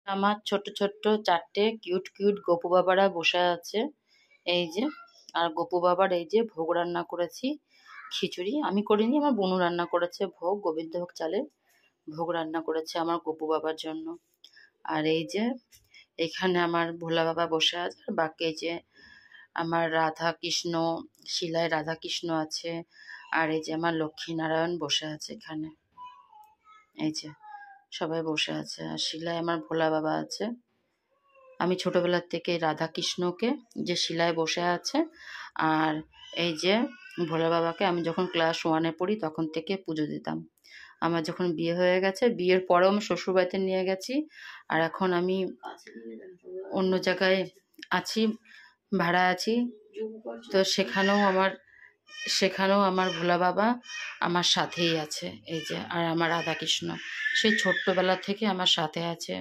আমার ছোট্ট ছোট্ট 4টে কিউট কিউট গপু বাবারা বসে আছে এই যে। আর গপু বাবার এই যে ভোগ রান্না করেছি, খিচুড়ি আমি করিনি, আমার বোনু রান্না করেছে। ভোগ গোবিন্দভোগ চালের ভোগ রান্না করেছে আমার গপু বাবার জন্য। আর এই যে এখানে আমার ভোলা বাবা বসে আছে, আর বাকি এই যে আমার রাধা কৃষ্ণ, শিলায় রাধা কৃষ্ণ আছে। আর এই যে আমার লক্ষ্মী নারায়ণ বসে আছে এখানে, এই যে সবাই বসে আছে। আর শিলায় আমার ভোলা বাবা আছে। আমি ছোটবেলার থেকে রাধা কৃষ্ণকে যে শিলায় বসে আছে, আর এই যে ভোলা বাবাকে আমি যখন ক্লাস 1-এ পড়ি তখন থেকে পুজো দিতাম। আমার যখন বিয়ে হয়ে গেছে, বিয়ের পরেও আমি শ্বশুরবাড়িতে নিয়ে গেছি, আর এখন আমি অন্য জায়গায় আছি, ভাড়া আছি, তো সেখানেও আমার ভোলা বাবা আমার সাথেই আছে এই যে। আর আমার রাধাকৃষ্ণ সেই ছোট্টবেলা থেকে আমার সাথে আছে,